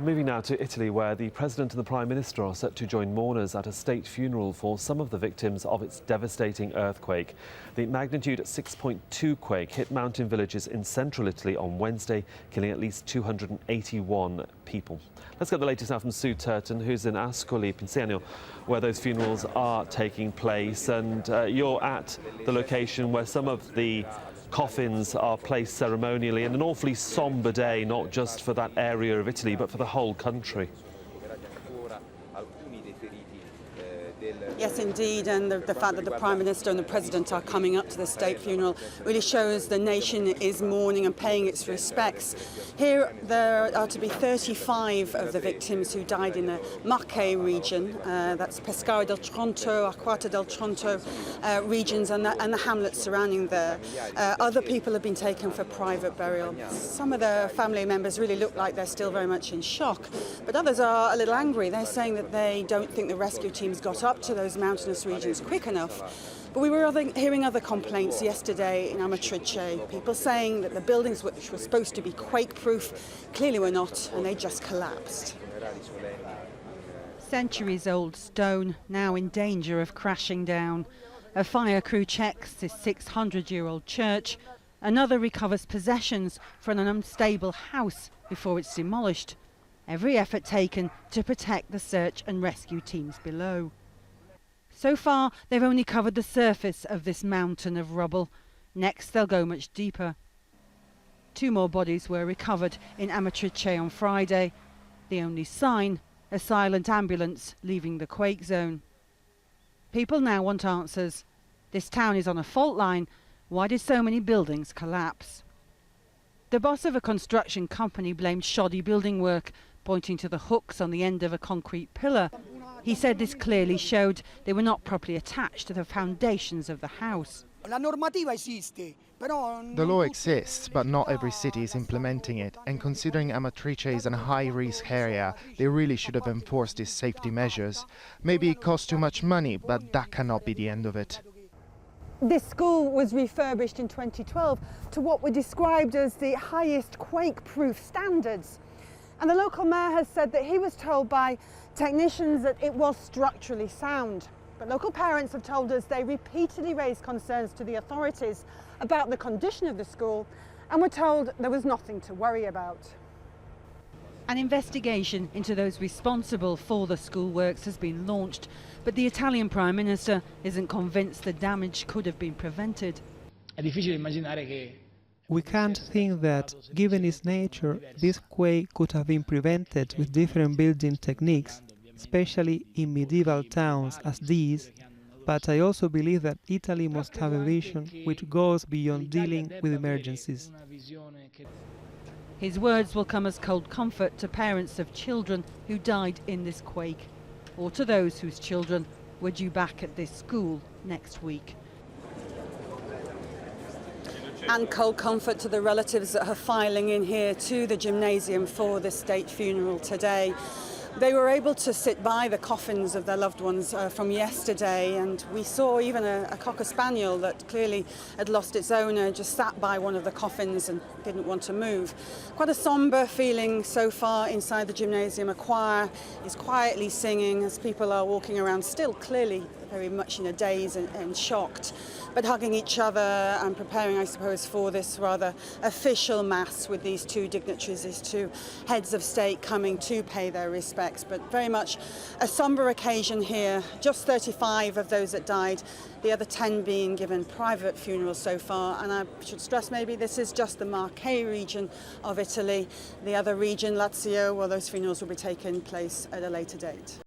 Moving now to Italy, where the President and the Prime Minister are set to join mourners at a state funeral for some of the victims of its devastating earthquake. The magnitude 6.2 quake hit mountain villages in central Italy on Wednesday, killing at least 281 people. Let's get the latest now from Turton, who's in Ascoli Piceno, where those funerals are taking place. And you're at the location where some of the coffins are placed ceremonially, in an awfully sombre day, not just for that area of Italy, but for the whole country. Yes, indeed, and the fact that the Prime Minister and the President are coming up to the state funeral really shows the nation is mourning and paying its respects. Here there are to be 35 of the victims who died in the Marche region, that's Pescara del Tronto, Acquata del Tronto regions and the hamlets surrounding there. Other people have been taken for private burial. Some of the family members really look like they're still very much in shock, but others are a little angry. They're saying that they don't think the rescue teams got up to those mountainous regions quick enough. But we were hearing other complaints yesterday in Amatrice, people saying that the buildings which were supposed to be quake-proof clearly were not, and they just collapsed. Centuries-old stone now in danger of crashing down. A fire crew checks this 600-year-old church. Another recovers possessions from an unstable house before it's demolished. Every effort taken to protect the search and rescue teams below. So far, they've only covered the surface of this mountain of rubble. Next, they'll go much deeper. 2 more bodies were recovered in Amatrice on Friday. The only sign, a silent ambulance leaving the quake zone. People now want answers. This town is on a fault line. Why did so many buildings collapse? The boss of a construction company blamed shoddy building work, pointing to the hooks on the end of a concrete pillar. He said this clearly showed they were not properly attached to the foundations of the house. The law exists, but not every city is implementing it, and considering Amatrice is a high-risk area, they really should have enforced these safety measures. Maybe it costs too much money, but that cannot be the end of it. This school was refurbished in 2012 to what were described as the highest quake-proof standards. And the local mayor has said that he was told by technicians that it was structurally sound. But local parents have told us they repeatedly raised concerns to the authorities about the condition of the school and were told there was nothing to worry about. An investigation into those responsible for the school works has been launched, but the Italian Prime Minister isn't convinced the damage could have been prevented. We can't think that, given its nature, this quake could have been prevented with different building techniques, especially in medieval towns as these, but I also believe that Italy must have a vision which goes beyond dealing with emergencies. His words will come as cold comfort to parents of children who died in this quake, or to those whose children were due back at this school next week. And cold comfort to the relatives that are filing in here to the gymnasium for the state funeral today. They were able to sit by the coffins of their loved ones from yesterday, and we saw even a cocker spaniel that clearly had lost its owner just sat by one of the coffins and didn't want to move. Quite a sombre feeling so far inside the gymnasium. A choir is quietly singing as people are walking around, still clearly very much in a daze and shocked, but hugging each other and preparing, I suppose, for this rather official mass with these 2 dignitaries, these 2 heads of state coming to pay their respects. But very much a sombre occasion here. Just 35 of those that died, the other 10 being given private funerals so far. And I should stress maybe this is just the Marche region of Italy. The other region, Lazio, well, those funerals will be taking place at a later date.